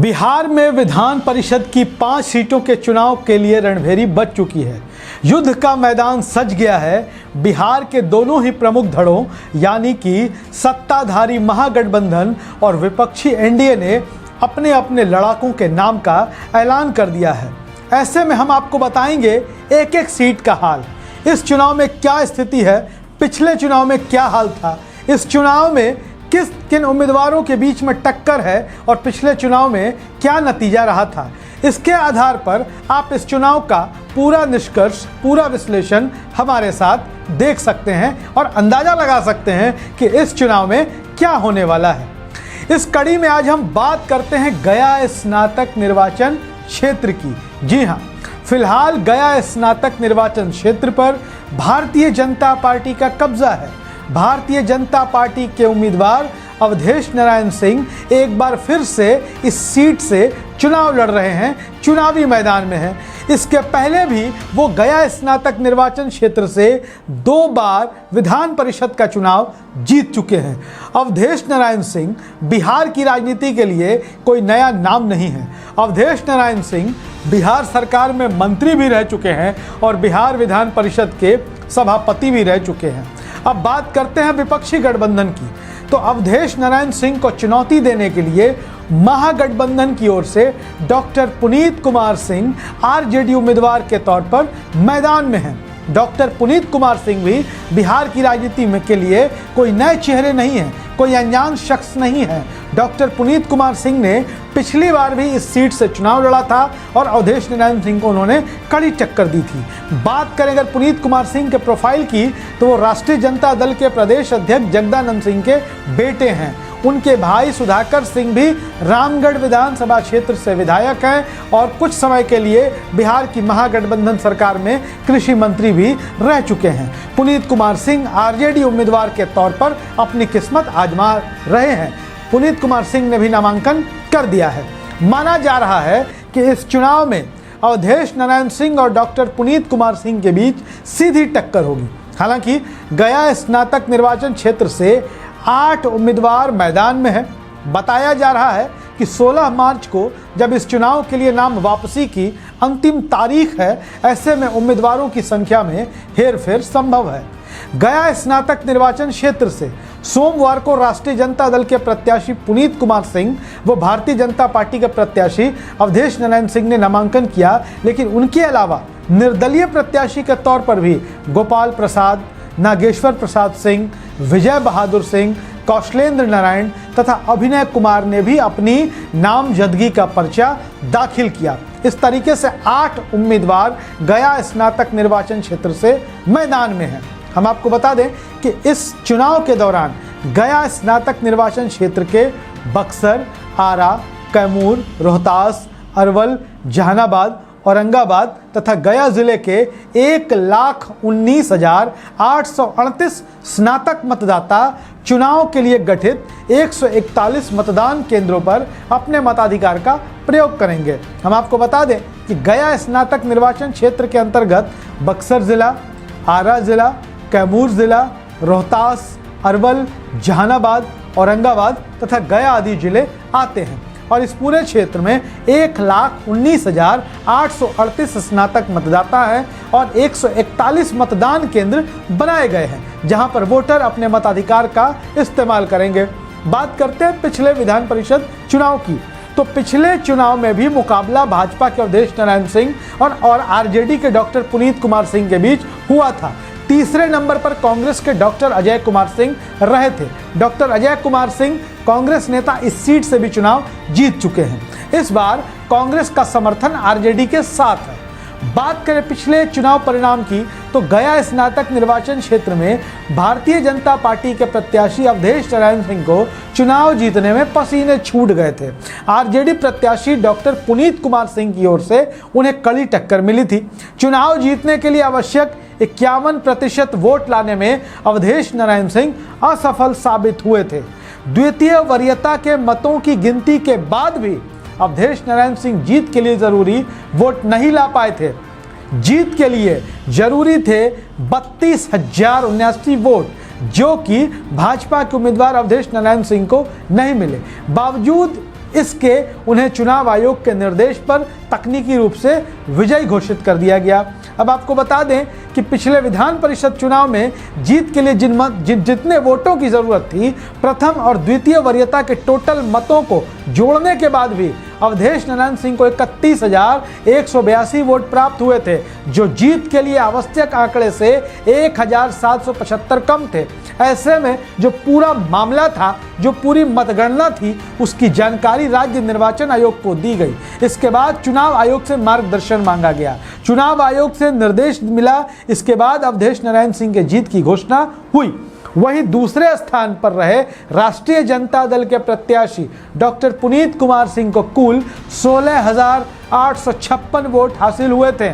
बिहार में विधान परिषद की 5 सीटों के चुनाव के लिए रणभेरी बज चुकी है। युद्ध का मैदान सज गया है। बिहार के दोनों ही प्रमुख धड़ों यानी कि सत्ताधारी महागठबंधन और विपक्षी एनडीए ने अपने अपने लड़ाकों के नाम का ऐलान कर दिया है। ऐसे में हम आपको बताएंगे एक एक सीट का हाल। इस चुनाव में क्या स्थिति है, पिछले चुनाव में क्या हाल था, इस चुनाव में किन उम्मीदवारों के बीच में टक्कर है और पिछले चुनाव में क्या नतीजा रहा था। इसके आधार पर आप इस चुनाव का पूरा निष्कर्ष, पूरा विश्लेषण हमारे साथ देख सकते हैं और अंदाजा लगा सकते हैं कि इस चुनाव में क्या होने वाला है। इस कड़ी में आज हम बात करते हैं गया स्नातक निर्वाचन क्षेत्र की। जी हाँ, फिलहाल गया स्नातक निर्वाचन क्षेत्र पर भारतीय जनता पार्टी का कब्जा है। भारतीय जनता पार्टी के उम्मीदवार अवधेश नारायण सिंह एक बार फिर से इस सीट से चुनाव लड़ रहे हैं, चुनावी मैदान में हैं। इसके पहले भी वो गया स्नातक निर्वाचन क्षेत्र से 2 बार विधान परिषद का चुनाव जीत चुके हैं। अवधेश नारायण सिंह बिहार की राजनीति के लिए कोई नया नाम नहीं है। अवधेश नारायण सिंह बिहार सरकार में मंत्री भी रह चुके हैं और बिहार विधान परिषद के सभापति भी रह चुके हैं। अब बात करते हैं विपक्षी गठबंधन की। तो अवधेश नारायण सिंह को चुनौती देने के लिए महागठबंधन की ओर से डॉक्टर पुनीत कुमार सिंह आरजेडी उम्मीदवार के तौर पर मैदान में हैं। डॉक्टर पुनीत कुमार सिंह भी बिहार की राजनीति में के लिए कोई नए चेहरे नहीं हैं, कोई अनजान शख्स नहीं है। डॉक्टर पुनीत कुमार सिंह ने पिछली बार भी इस सीट से चुनाव लड़ा था और अवधेश नारायण सिंह को उन्होंने कड़ी टक्कर दी थी। बात करें अगर पुनीत कुमार सिंह के प्रोफाइल की तो वो राष्ट्रीय जनता दल के प्रदेश अध्यक्ष जगदानंद सिंह के बेटे हैं। उनके भाई सुधाकर सिंह भी रामगढ़ विधानसभा क्षेत्र से विधायक हैं और कुछ समय के लिए बिहार की महागठबंधन सरकार में कृषि मंत्री भी रह चुके हैं। पुनीत कुमार सिंह आरजेडी उम्मीदवार के तौर पर अपनी किस्मत आजमा रहे हैं। पुनीत कुमार सिंह ने भी नामांकन कर दिया है। माना जा रहा है कि इस चुनाव में अवधेश नारायण सिंह और डॉक्टर पुनीत कुमार सिंह के बीच सीधी टक्कर होगी। हालांकि गया स्नातक निर्वाचन क्षेत्र से 8 उम्मीदवार मैदान में हैं। बताया जा रहा है कि 16 मार्च को जब इस चुनाव के लिए नाम वापसी की अंतिम तारीख है, ऐसे में उम्मीदवारों की संख्या में हेरफेर संभव है। गया स्नातक निर्वाचन क्षेत्र से सोमवार को राष्ट्रीय जनता दल के प्रत्याशी पुनीत कुमार सिंह व भारतीय जनता पार्टी के प्रत्याशी अवधेश नारायण सिंह ने नामांकन किया, लेकिन उनके अलावा निर्दलीय प्रत्याशी के तौर पर भी गोपाल प्रसाद, नागेश्वर प्रसाद सिंह, विजय बहादुर सिंह, कौशलेंद्र नारायण तथा अभिनय कुमार ने भी अपनी नामजदगी का पर्चा दाखिल किया। इस तरीके से 8 उम्मीदवार गया स्नातक निर्वाचन क्षेत्र से मैदान में हैं। हम आपको बता दें कि इस चुनाव के दौरान गया स्नातक निर्वाचन क्षेत्र के बक्सर, आरा, कैमूर, रोहतास, अरवल, जहानाबाद, औरंगाबाद तथा गया जिले के 1,19,838 स्नातक मतदाता चुनाव के लिए गठित 141 मतदान केंद्रों पर अपने मताधिकार का प्रयोग करेंगे। हम आपको बता दें कि गया स्नातक निर्वाचन क्षेत्र के अंतर्गत बक्सर जिला, आरा जिला, कैमूर जिला, रोहतास, अरवल, जहानाबाद, औरंगाबाद तथा गया आदि जिले आते हैं और इस पूरे क्षेत्र में 1,19,838 स्नातक मतदाता हैं और 141 मतदान केंद्र बनाए गए हैं जहां पर वोटर अपने मताधिकार का इस्तेमाल करेंगे। बात करते हैं पिछले विधान परिषद चुनाव की। तो पिछले चुनाव में भी मुकाबला भाजपा के अवधेश नारायण सिंह और आरजेडी के डॉक्टर पुनीत कुमार सिंह के बीच हुआ था। तीसरे नंबर पर कांग्रेस के डॉक्टर अजय कुमार सिंह रहे थे। डॉक्टर अजय कुमार सिंह कांग्रेस नेता इस सीट से भी चुनाव जीत चुके हैं। इस बार कांग्रेस का समर्थन आरजेडी के साथ है। बात करें पिछले चुनाव परिणाम की तो गया स्नातक निर्वाचन क्षेत्र में भारतीय जनता पार्टी के प्रत्याशी अवधेश नारायण सिंह को चुनाव जीतने में पसीने छूट गए थे। आरजेडी प्रत्याशी डॉक्टर पुनीत कुमार सिंह की ओर से उन्हें कड़ी टक्कर मिली थी। चुनाव जीतने के लिए आवश्यक 51% वोट लाने में अवधेश नारायण सिंह असफल साबित हुए थे। द्वितीय वरीयता के मतों की गिनती के बाद भी अवधेश नारायण सिंह जीत के लिए जरूरी वोट नहीं ला पाए थे। जीत के लिए जरूरी थे 32,079 वोट, जो कि भाजपा के उम्मीदवार अवधेश नारायण सिंह को नहीं मिले। बावजूद इसके उन्हें चुनाव आयोग के निर्देश पर तकनीकी रूप से विजयी घोषित कर दिया गया। अब आपको बता दें कि पिछले विधान परिषद चुनाव में जीत के लिए जितने वोटों की जरूरत थी, प्रथम और द्वितीय वरीयता के टोटल मतों को जोड़ने के बाद भी अवधेश नारायण सिंह को 31,182 वोट प्राप्त हुए थे, जो जीत के लिए आवश्यक आंकड़े से 1,775 कम थे। ऐसे में जो पूरा मामला था, जो पूरी मतगणना थी, उसकी जानकारी राज्य निर्वाचन आयोग को दी गई। इसके बाद चुनाव आयोग से मार्गदर्शन मांगा गया, चुनाव आयोग से निर्देश मिला। इसके बाद अवधेश नारायण सिंह के जीत की घोषणा हुई। वहीं दूसरे स्थान पर रहे राष्ट्रीय जनता दल के प्रत्याशी डॉक्टर पुनीत कुमार सिंह को कुल 16,856 वोट हासिल हुए थे।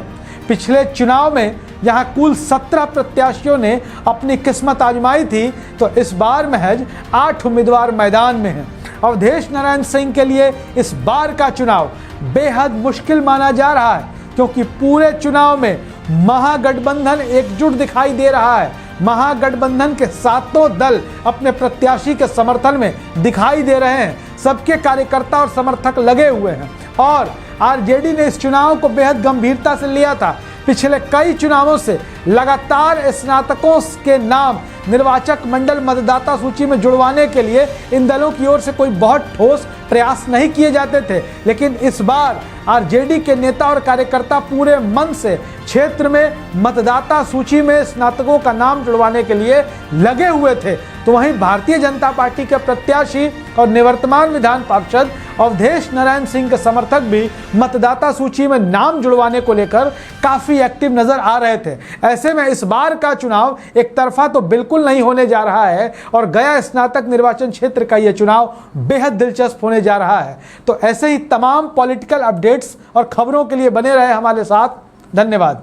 पिछले चुनाव में यहां कुल 17 प्रत्याशियों ने अपनी किस्मत आजमाई थी, तो इस बार महज 8 उम्मीदवार मैदान में हैं। अवधेश नारायण सिंह के लिए इस बार का चुनाव बेहद मुश्किल माना जा रहा है, क्योंकि पूरे चुनाव में महागठबंधन एकजुट दिखाई दे रहा है। महागठबंधन के सातों दल अपने प्रत्याशी के समर्थन में दिखाई दे रहे हैं। सबके कार्यकर्ता और समर्थक लगे हुए हैं और आरजेडी ने इस चुनाव को बेहद गंभीरता से लिया था। पिछले कई चुनावों से लगातार स्नातकों के नाम निर्वाचक मंडल मतदाता सूची में जुड़वाने के लिए इन दलों की ओर से कोई बहुत ठोस प्रयास नहीं किए जाते थे, लेकिन इस बार आरजेडी के नेता और कार्यकर्ता पूरे मन से क्षेत्र में मतदाता सूची में स्नातकों का नाम जुड़वाने के लिए लगे हुए थे। तो वहीं भारतीय जनता पार्टी के प्रत्याशी और निवर्तमान विधान पार्षद अवधेश नारायण सिंह के समर्थक भी मतदाता सूची में नाम जुड़वाने को लेकर काफी एक्टिव नजर आ रहे थे। ऐसे में इस बार का चुनाव एक तरफा तो बिल्कुल नहीं होने जा रहा है और गया स्नातक निर्वाचन क्षेत्र का यह चुनाव बेहद दिलचस्प होने जा रहा है। तो ऐसे ही तमाम पॉलिटिकल अपडेट्स और खबरों के लिए बने रहे हमारे साथ। धन्यवाद।